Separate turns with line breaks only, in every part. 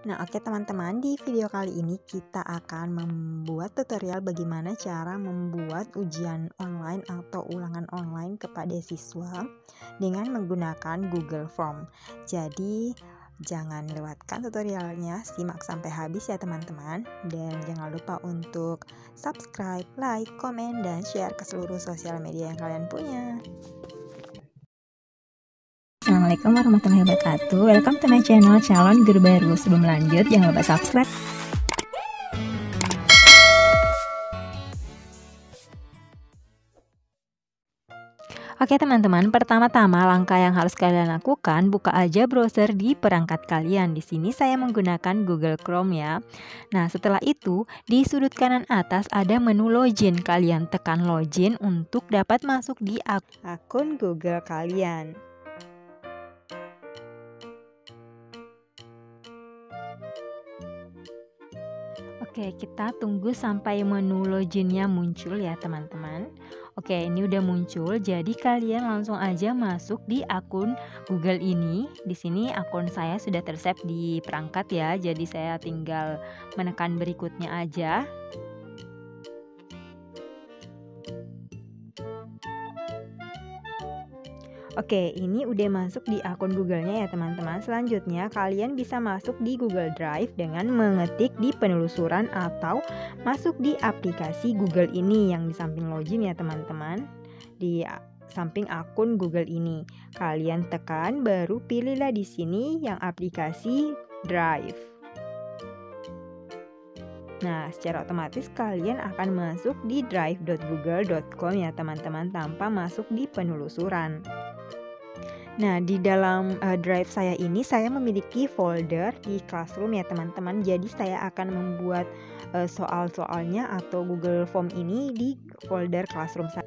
Nah, oke teman-teman, di video kali ini kita akan membuat tutorial bagaimana cara membuat ujian online atau ulangan online kepada siswa dengan menggunakan Google Form. Jadi, jangan lewatkan tutorialnya, simak sampai habis ya teman-teman. Dan jangan lupa untuk subscribe, like, komen, dan share ke seluruh sosial media yang kalian punya. Assalamualaikum warahmatullahi wabarakatuh. Welcome to my channel calon guru baru. Sebelum lanjut jangan lupa subscribe. Oke teman-teman, pertama-tama langkah yang harus kalian lakukan, buka aja browser di perangkat kalian. Di sini saya menggunakan Google Chrome ya. Nah, setelah itu di sudut kanan atas ada menu login. Kalian tekan login untuk dapat masuk di akun Google kalian. Oke, kita tunggu sampai menu loginnya muncul ya teman-teman. Oke, ini udah muncul. Jadi kalian langsung aja masuk di akun Google ini. Di sini akun saya sudah tersave di perangkat ya. Jadi saya tinggal menekan berikutnya aja. Oke, ini udah masuk di akun Google-nya ya teman-teman. Selanjutnya kalian bisa masuk di Google Drive dengan mengetik di penelusuran atau masuk di aplikasi Google ini yang di samping login ya teman-teman. Di samping akun Google ini, kalian tekan baru pilihlah di sini yang aplikasi Drive. Nah, secara otomatis kalian akan masuk di drive.google.com ya teman-teman tanpa masuk di penelusuran. Nah, di dalam drive saya ini saya memiliki folder di Classroom ya teman-teman. Jadi saya akan membuat soal-soalnya atau Google Form ini di folder Classroom saya.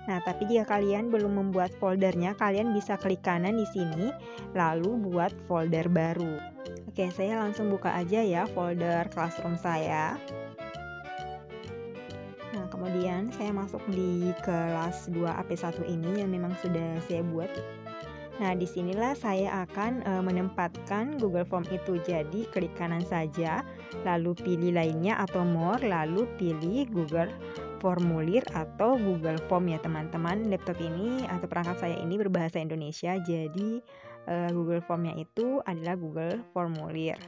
Nah, tapi jika kalian belum membuat foldernya, kalian bisa klik kanan di sini lalu buat folder baru. Oke, saya langsung buka aja ya folder Classroom saya. Nah, kemudian saya masuk di kelas 2 AP1 ini yang memang sudah saya buat. Nah, disinilah saya akan menempatkan Google Form itu. Jadi, klik kanan saja, lalu pilih lainnya atau more, lalu pilih Google Formulir atau Google Form ya teman-teman. Laptop ini atau perangkat saya ini berbahasa Indonesia, jadi Google Formnya itu adalah Google Formulir.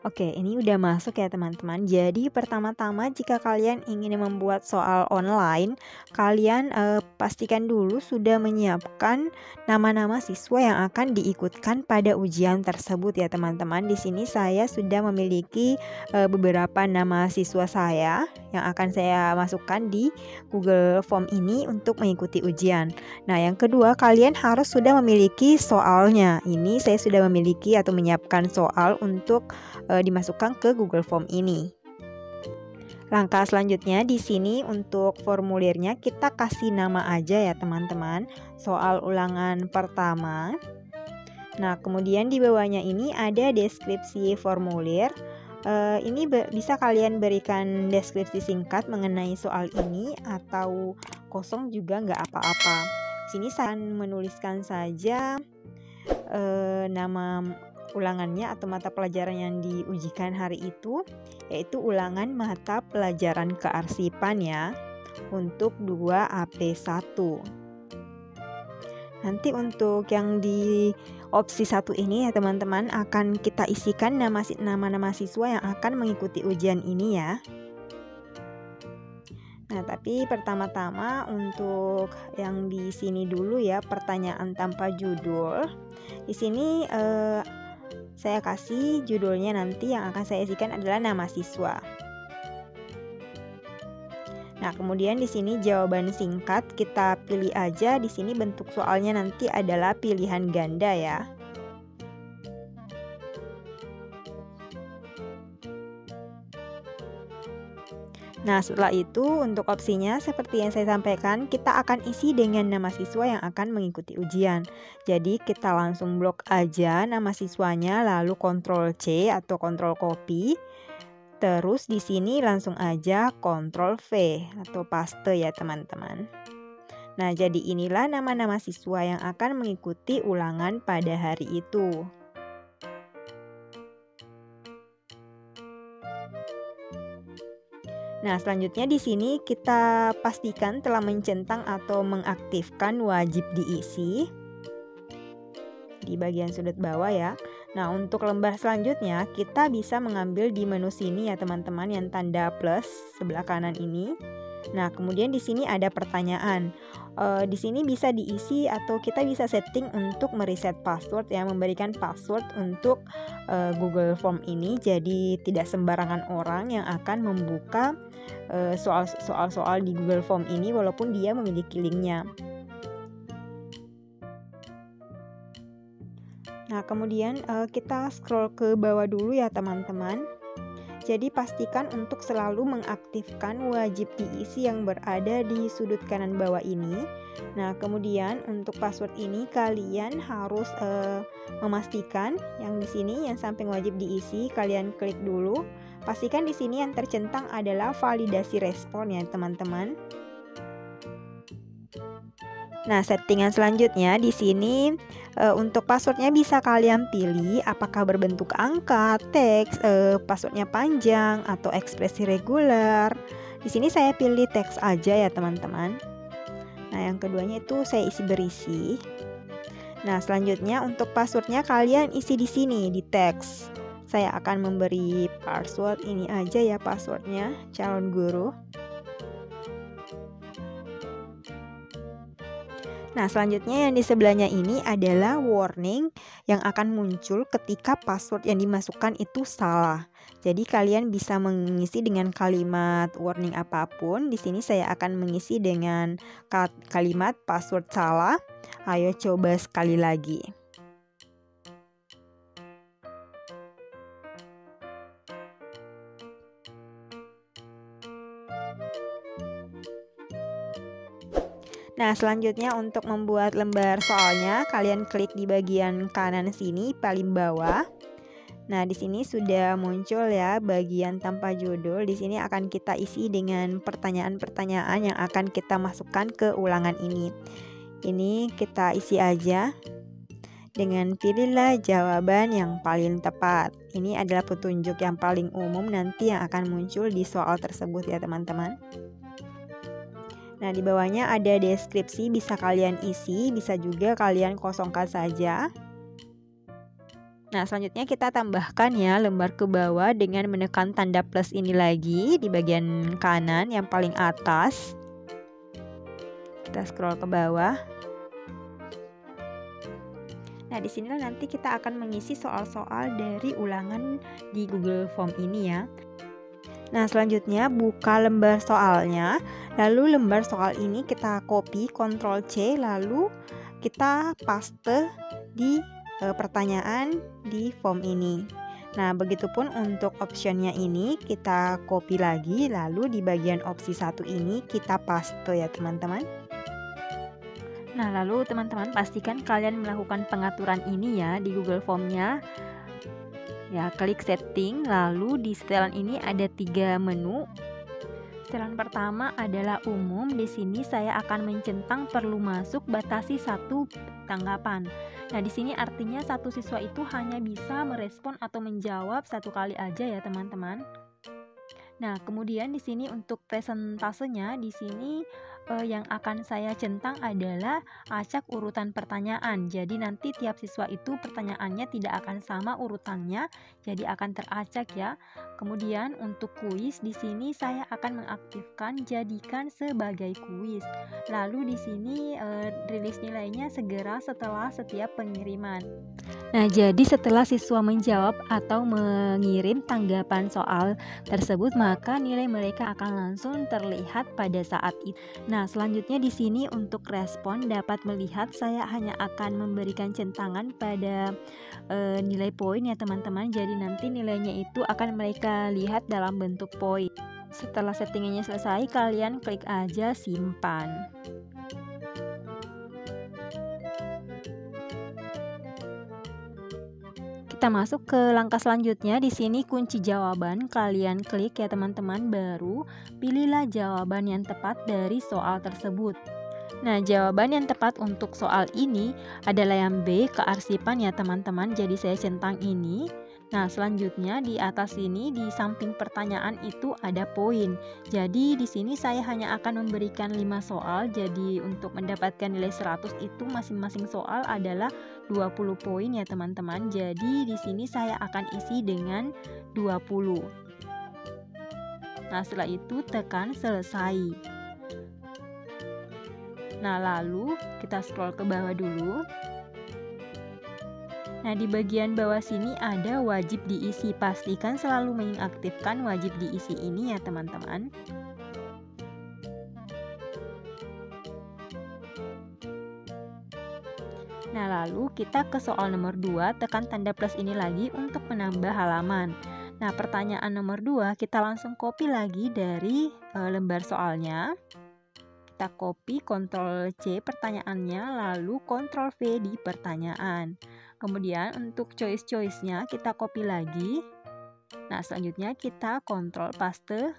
Oke, ini udah masuk ya teman-teman. Jadi pertama-tama jika kalian ingin membuat soal online, kalian pastikan dulu sudah menyiapkan nama-nama siswa yang akan diikutkan pada ujian tersebut ya teman-teman. Di sini saya sudah memiliki beberapa nama siswa saya yang akan saya masukkan di Google Form ini untuk mengikuti ujian. Nah, yang kedua, kalian harus sudah memiliki soalnya. Ini saya sudah memiliki atau menyiapkan soal untuk dimasukkan ke Google Form ini. Langkah selanjutnya di sini untuk formulirnya kita kasih nama aja ya teman-teman. Soal ulangan pertama. Nah, kemudian di bawahnya ini ada deskripsi formulir. Ini bisa kalian berikan deskripsi singkat mengenai soal ini atau kosong juga nggak apa-apa. Sini saya akan menuliskan saja nama ulangannya atau mata pelajaran yang diujikan hari itu, yaitu ulangan mata pelajaran kearsipan ya, untuk 2 AP1. Nanti untuk yang di opsi 1 ini ya teman-teman akan kita isikan nama-nama siswa yang akan mengikuti ujian ini ya. Nah, tapi pertama-tama untuk yang di sini dulu ya, pertanyaan tanpa judul. Di sini saya kasih judulnya nanti yang akan saya isikan adalah nama siswa. Nah, kemudian di sini jawaban singkat kita pilih aja. Di sini bentuk soalnya nanti adalah pilihan ganda ya. Nah, setelah itu untuk opsinya seperti yang saya sampaikan, kita akan isi dengan nama siswa yang akan mengikuti ujian. Jadi kita langsung blok aja nama siswanya, lalu Ctrl C atau Ctrl copy. Terus di sini langsung aja Ctrl V atau paste ya teman-teman. Nah, jadi inilah nama-nama siswa yang akan mengikuti ulangan pada hari itu. Nah, selanjutnya di sini kita pastikan telah mencentang atau mengaktifkan wajib diisi di bagian sudut bawah ya. Nah, untuk lembar selanjutnya kita bisa mengambil di menu sini ya teman-teman, yang tanda plus sebelah kanan ini. Nah, kemudian di sini ada pertanyaan. Di sini bisa diisi atau kita bisa setting untuk mereset password ya, memberikan password untuk Google Form ini. Jadi tidak sembarangan orang yang akan membuka soal-soal di Google Form ini walaupun dia memiliki linknya. Nah, kemudian kita scroll ke bawah dulu ya teman-teman. Jadi pastikan untuk selalu mengaktifkan wajib diisi yang berada di sudut kanan bawah ini. Nah, kemudian untuk password ini kalian harus memastikan yang di sini yang samping wajib diisi kalian klik dulu. Pastikan di sini yang tercentang adalah validasi respon ya teman-teman. Nah, settingan selanjutnya di sini untuk passwordnya bisa kalian pilih apakah berbentuk angka, teks, passwordnya panjang atau ekspresi reguler. Di sini saya pilih teks aja ya teman-teman. Nah, yang keduanya itu saya isi berisi. Nah, selanjutnya untuk passwordnya kalian isi di sini di teks. Saya akan memberi password ini aja ya, passwordnya calon guru. Nah, selanjutnya yang di sebelahnya ini adalah warning yang akan muncul ketika password yang dimasukkan itu salah. Jadi kalian bisa mengisi dengan kalimat warning apapun. Di sini saya akan mengisi dengan kalimat password salah. Ayo coba sekali lagi. Nah, selanjutnya untuk membuat lembar soalnya, kalian klik di bagian kanan sini paling bawah. Nah, di sini sudah muncul ya bagian tanpa judul. Di sini akan kita isi dengan pertanyaan-pertanyaan yang akan kita masukkan ke ulangan ini. Ini kita isi aja dengan pilihlah jawaban yang paling tepat. Ini adalah petunjuk yang paling umum nanti yang akan muncul di soal tersebut ya teman-teman. Nah, di bawahnya ada deskripsi, bisa kalian isi, bisa juga kalian kosongkan saja. Nah, selanjutnya kita tambahkan ya lembar ke bawah dengan menekan tanda plus ini lagi di bagian kanan yang paling atas. Kita scroll ke bawah. Nah, di sini nanti kita akan mengisi soal-soal dari ulangan di Google Form ini ya. Nah, selanjutnya buka lembar soalnya, lalu lembar soal ini kita copy, Ctrl C, lalu kita paste di pertanyaan di form ini. Nah, begitupun untuk optionnya ini kita copy lagi, lalu di bagian opsi 1 ini kita paste ya teman-teman. Nah, lalu teman-teman pastikan kalian melakukan pengaturan ini ya di Google Form-nya. Ya, klik setting, lalu di setelan ini ada 3 menu. Setelan pertama adalah umum. Di sini saya akan mencentang perlu masuk batasi 1 tanggapan. Nah, di sini artinya satu siswa itu hanya bisa merespon atau menjawab 1 kali aja ya, teman-teman. Nah, kemudian di sini untuk presentasenya di sini yang akan saya centang adalah acak urutan pertanyaan. Jadi nanti tiap siswa itu pertanyaannya tidak akan sama urutannya, jadi akan teracak ya. Kemudian untuk kuis di sini saya akan mengaktifkan jadikan sebagai kuis. Lalu di sini rilis nilainya segera setelah setiap pengiriman. Nah, jadi setelah siswa menjawab atau mengirim tanggapan soal tersebut, maka nilai mereka akan langsung terlihat pada saat itu. Nah, selanjutnya di sini untuk respon dapat melihat saya hanya akan memberikan centangan pada nilai poin ya teman-teman. Jadi nanti nilainya itu akan mereka lihat dalam bentuk poin. Setelah settingannya selesai, kalian klik aja simpan. Kita masuk ke langkah selanjutnya. Di sini kunci jawaban, kalian klik ya teman-teman, baru pilihlah jawaban yang tepat dari soal tersebut. Nah, jawaban yang tepat untuk soal ini adalah yang B, kearsipan ya teman-teman. Jadi saya centang ini. Nah, selanjutnya di atas sini di samping pertanyaan itu ada poin. Jadi di sini saya hanya akan memberikan 5 soal. Jadi untuk mendapatkan nilai 100 itu masing-masing soal adalah 20 poin ya teman-teman. Jadi di sini saya akan isi dengan 20. Nah, setelah itu tekan selesai. Nah, lalu kita scroll ke bawah dulu. Nah, di bagian bawah sini ada wajib diisi. Pastikan selalu mengaktifkan wajib diisi ini ya teman-teman. Nah, lalu kita ke soal nomor 2, tekan tanda plus ini lagi untuk menambah halaman. Nah, pertanyaan nomor 2 kita langsung copy lagi dari lembar soalnya. Kita copy, Ctrl C pertanyaannya, lalu Ctrl V di pertanyaan. Kemudian untuk choice-nya kita copy lagi. Nah, selanjutnya kita Ctrl paste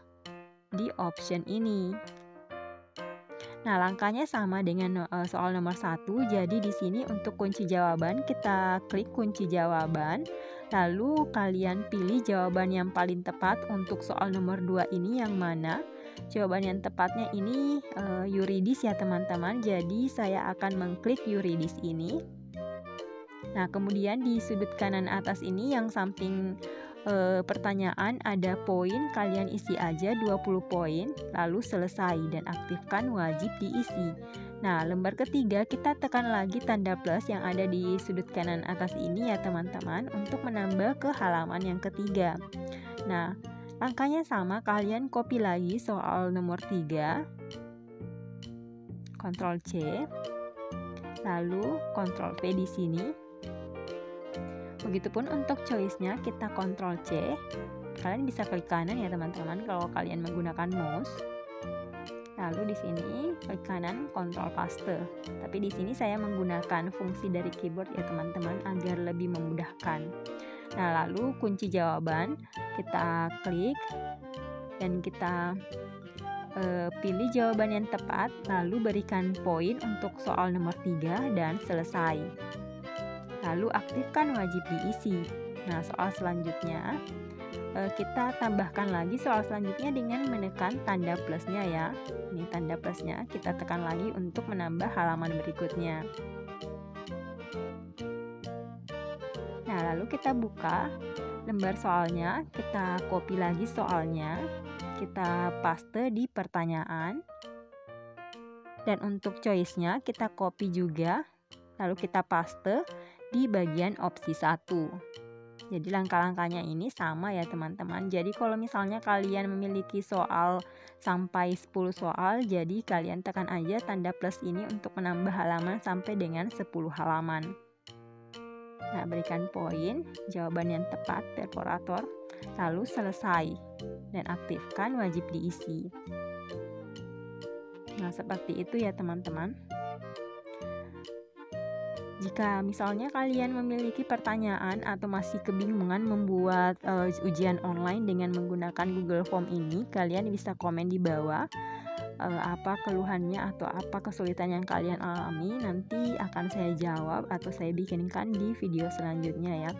di option ini. Nah, langkahnya sama dengan soal nomor 1. Jadi di sini untuk kunci jawaban kita klik kunci jawaban. Lalu kalian pilih jawaban yang paling tepat. Untuk soal nomor 2 ini yang mana? Jawaban yang tepatnya ini yuridis ya teman-teman. Jadi saya akan mengklik yuridis ini. Nah, kemudian di sudut kanan atas ini yang samping pertanyaan ada poin, kalian isi aja 20 poin, lalu selesai dan aktifkan wajib diisi. Nah, lembar ketiga kita tekan lagi tanda plus yang ada di sudut kanan atas ini ya teman-teman untuk menambah ke halaman yang ketiga. Nah, langkahnya sama, kalian copy lagi soal nomor 3. Ctrl C. Lalu Ctrl V di sini. Begitupun untuk choice-nya kita Ctrl C. Kalian bisa klik kanan ya teman-teman kalau kalian menggunakan mouse. Lalu di sini klik kanan Ctrl paste. Tapi di sini saya menggunakan fungsi dari keyboard ya teman-teman agar lebih memudahkan. Nah, lalu kunci jawaban kita klik dan kita pilih jawaban yang tepat, lalu berikan poin untuk soal nomor 3 dan selesai. Lalu aktifkan wajib diisi. Nah, soal selanjutnya kita tambahkan lagi soal selanjutnya dengan menekan tanda plusnya ya. Ini tanda plusnya kita tekan lagi untuk menambah halaman berikutnya. Nah, lalu kita buka lembar soalnya, kita copy lagi soalnya, kita paste di pertanyaan. Dan untuk choice-nya kita copy juga, lalu kita paste di bagian opsi 1. Jadi langkah-langkahnya ini sama ya teman-teman. Jadi kalau misalnya kalian memiliki soal sampai 10 soal, jadi kalian tekan aja tanda plus ini untuk menambah halaman sampai dengan 10 halaman. Nah, berikan poin, jawaban yang tepat, perforator, lalu selesai dan aktifkan wajib diisi. Nah, seperti itu ya teman-teman. Jika misalnya kalian memiliki pertanyaan atau masih kebingungan membuat ujian online dengan menggunakan Google Form ini, kalian bisa komen di bawah apa keluhannya atau apa kesulitan yang kalian alami. Nanti akan saya jawab atau saya bikinkan di video selanjutnya ya.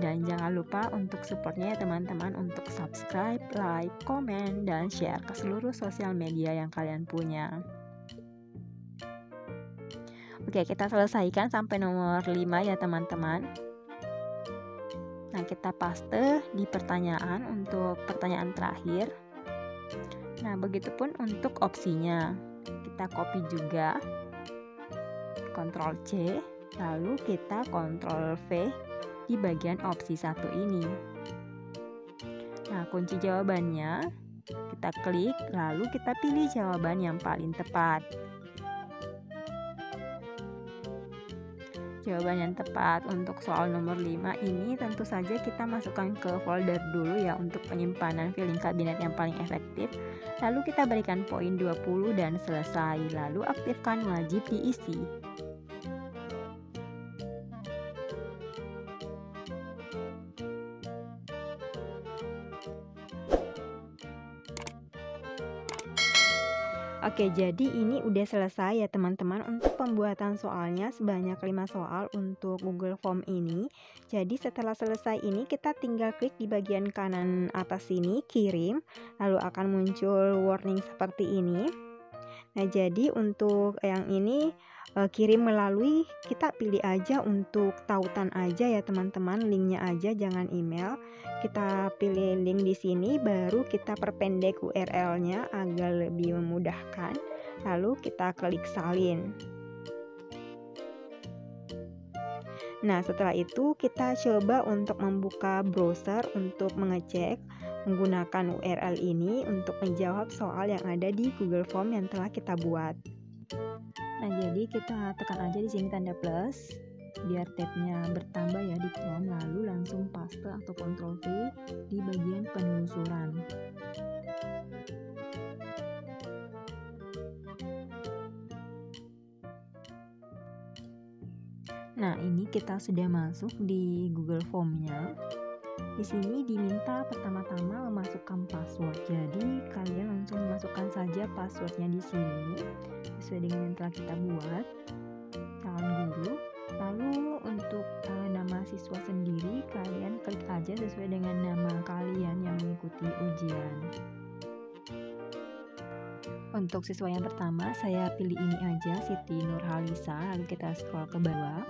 Dan jangan lupa untuk supportnya ya teman-teman, untuk subscribe, like, komen, dan share ke seluruh sosial media yang kalian punya. Oke, kita selesaikan sampai nomor 5 ya teman-teman. Nah, kita paste di pertanyaan untuk pertanyaan terakhir. Nah, begitupun untuk opsinya. Kita copy juga. Ctrl C, lalu kita Ctrl V di bagian opsi 1 ini. Nah, kunci jawabannya kita klik, lalu kita pilih jawaban yang paling tepat. Jawaban yang tepat untuk soal nomor 5 ini tentu saja kita masukkan ke folder dulu ya untuk penyimpanan filing kabinet yang paling efektif. Lalu kita berikan poin 20 dan selesai. Lalu aktifkan wajib diisi. Oke, jadi ini udah selesai ya teman-teman untuk pembuatan soalnya sebanyak 5 soal untuk Google Form ini. Jadi setelah selesai ini kita tinggal klik di bagian kanan atas sini, kirim, lalu akan muncul warning seperti ini. Nah, jadi untuk yang ini kirim melalui, kita pilih aja untuk tautan aja ya teman-teman, linknya aja jangan email. Kita pilih link di sini, baru kita perpendek URL-nya agar lebih memudahkan. Lalu kita klik salin. Nah, setelah itu kita coba untuk membuka browser untuk mengecek menggunakan URL ini untuk menjawab soal yang ada di Google Form yang telah kita buat. Nah, jadi kita tekan aja di sini tanda plus biar tabnya bertambah ya di Chrome, lalu langsung paste atau Ctrl V di bagian penelusuran. Nah, ini kita sudah masuk di Google Form-nya. Di sini diminta pertama-tama memasukkan password. Jadi kalian langsung masukkan saja passwordnya di sini sesuai dengan yang telah kita buat. Calon guru. Lalu untuk nama siswa sendiri kalian klik aja sesuai dengan nama kalian yang mengikuti ujian. Untuk siswa yang pertama saya pilih ini aja, Siti Nurhalisa, lalu kita scroll ke bawah,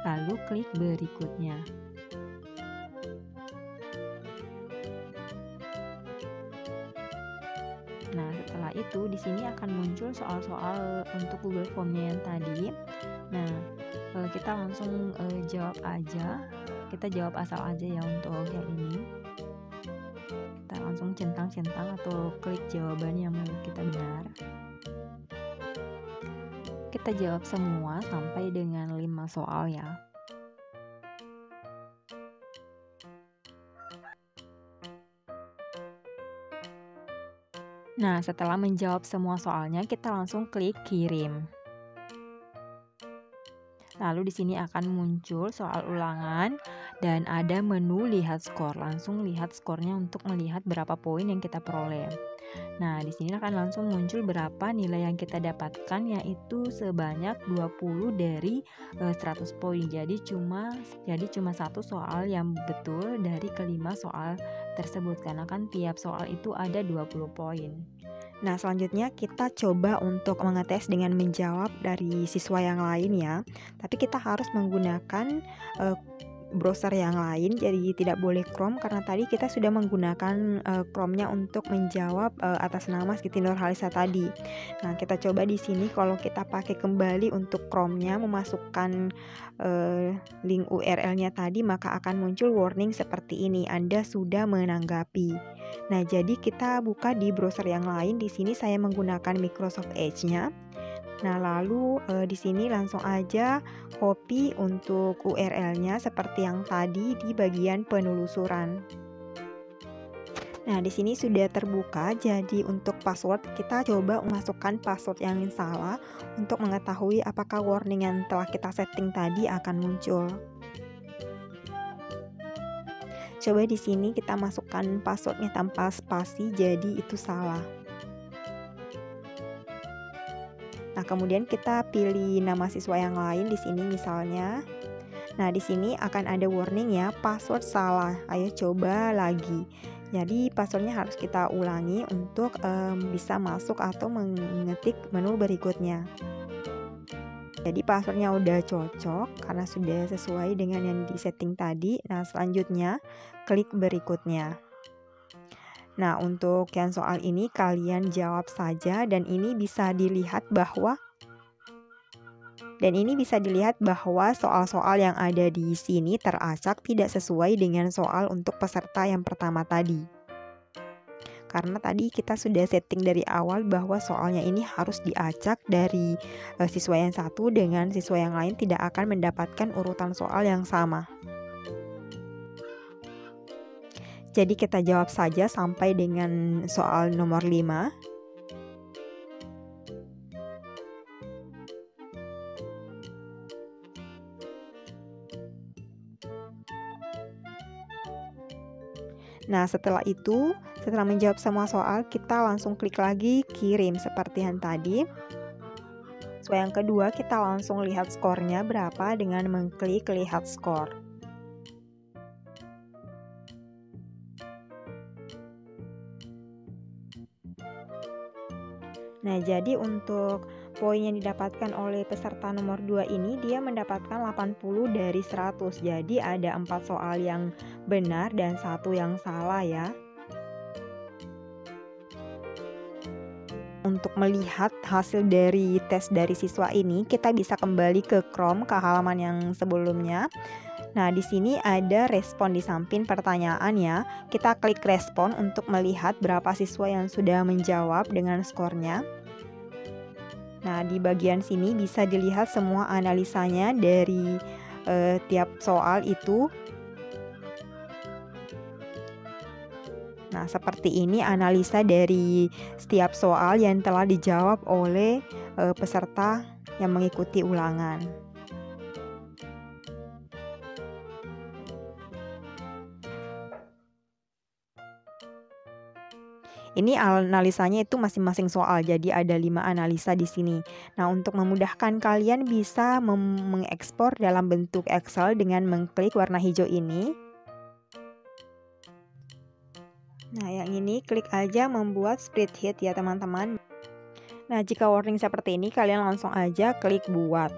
lalu klik berikutnya. Nah, setelah itu di sini akan muncul soal-soal untuk Google Form-nya yang tadi. Nah, kita langsung jawab aja. Kita jawab asal aja ya untuk yang ini. Kita langsung centang-centang atau klik jawaban yang menurut kita benar. Kita jawab semua sampai dengan 5 soal ya. Nah, setelah menjawab semua soalnya, kita langsung klik kirim. Lalu di sini akan muncul soal ulangan dan ada menu lihat skor. Langsung lihat skornya untuk melihat berapa poin yang kita peroleh. Nah, di sini akan langsung muncul berapa nilai yang kita dapatkan, yaitu sebanyak 20 dari 100 poin. Jadi cuma satu soal yang betul dari kelima soal tersebut, karena kan tiap soal itu ada 20 poin. Nah, selanjutnya kita coba untuk mengetes dengan menjawab dari siswa yang lain ya. Tapi kita harus menggunakan browser yang lain, jadi tidak boleh Chrome karena tadi kita sudah menggunakan Chrome-nya untuk menjawab atas nama Siti Nurhalisa tadi. Nah, kita coba di sini kalau kita pakai kembali untuk Chrome-nya memasukkan link URL-nya tadi, maka akan muncul warning seperti ini, Anda sudah menanggapi. Nah, jadi kita buka di browser yang lain. Di sini saya menggunakan Microsoft Edge-nya. Nah, lalu di sini langsung aja copy untuk URL-nya seperti yang tadi di bagian penelusuran. Nah, di sini sudah terbuka. Jadi untuk password kita coba memasukkan password yang salah untuk mengetahui apakah warning yang telah kita setting tadi akan muncul. Coba di sini kita masukkan passwordnya tanpa spasi, jadi itu salah. Nah, kemudian kita pilih nama siswa yang lain di sini misalnya. Nah, di sini akan ada warning ya, password salah. Ayo coba lagi. Jadi passwordnya harus kita ulangi untuk bisa masuk atau mengetik menu berikutnya. Jadi passwordnya udah cocok karena sudah sesuai dengan yang disetting tadi. Nah, selanjutnya klik berikutnya. Nah, untuk yang soal ini kalian jawab saja dan ini bisa dilihat bahwa soal-soal yang ada di sini teracak tidak sesuai dengan soal untuk peserta yang pertama tadi. Karena tadi kita sudah setting dari awal bahwa soalnya ini harus diacak dari siswa yang satu dengan siswa yang lain, tidak akan mendapatkan urutan soal yang sama. Jadi kita jawab saja sampai dengan soal nomor 5. Nah, setelah itu Setelah menjawab semua soal, kita langsung klik lagi kirim seperti yang tadi. Yang kedua, kita langsung lihat skornya berapa dengan mengklik lihat skor. Nah, jadi untuk poin yang didapatkan oleh peserta nomor 2 ini, dia mendapatkan 80 dari 100. Jadi ada 4 soal yang benar dan 1 yang salah ya. Untuk melihat hasil dari tes dari siswa ini, kita bisa kembali ke Chrome, ke halaman yang sebelumnya. Nah, di sini ada respon di samping pertanyaan ya. Kita klik respon untuk melihat berapa siswa yang sudah menjawab dengan skornya. Nah, di bagian sini bisa dilihat semua analisanya dari tiap soal itu. Nah, seperti ini analisa dari setiap soal yang telah dijawab oleh peserta yang mengikuti ulangan. Ini analisanya itu masing-masing soal, jadi ada 5 analisa di sini. Nah, untuk memudahkan kalian bisa mengekspor dalam bentuk Excel dengan mengklik warna hijau ini. Nah, yang ini klik aja membuat spreadsheet ya teman-teman. Nah, jika warning seperti ini, kalian langsung aja klik buat.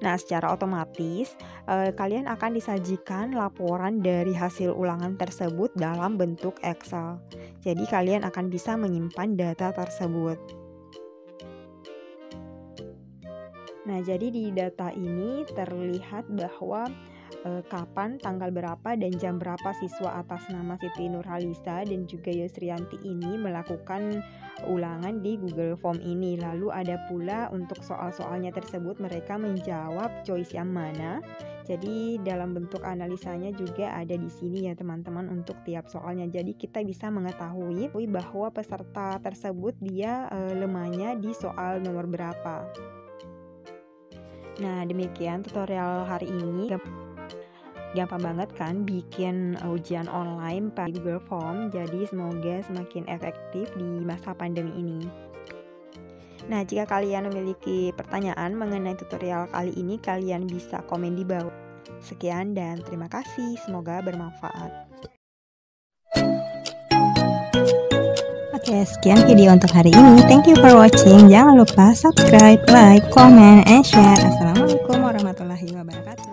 Nah, secara otomatis kalian akan disajikan laporan dari hasil ulangan tersebut dalam bentuk Excel. Jadi kalian akan bisa menyimpan data tersebut. Nah, jadi di data ini terlihat bahwa kapan, tanggal berapa, dan jam berapa siswa atas nama Siti Nurhalisa dan juga Yusrianti ini melakukan ulangan di Google Form ini. Lalu ada pula untuk soal-soalnya tersebut mereka menjawab choice yang mana. Jadi dalam bentuk analisanya juga ada di sini ya teman-teman untuk tiap soalnya. Jadi kita bisa mengetahui bahwa peserta tersebut dia lemahnya di soal nomor berapa. Nah, demikian tutorial hari ini. Gampang banget kan bikin ujian online pakai Google Form, jadi semoga semakin efektif di masa pandemi ini. Nah, jika kalian memiliki pertanyaan mengenai tutorial kali ini, kalian bisa komen di bawah. Sekian dan terima kasih, semoga bermanfaat. Oke, sekian video untuk hari ini. Thank you for watching. Jangan lupa subscribe, like, comment, and share. Assalamualaikum warahmatullahi wabarakatuh.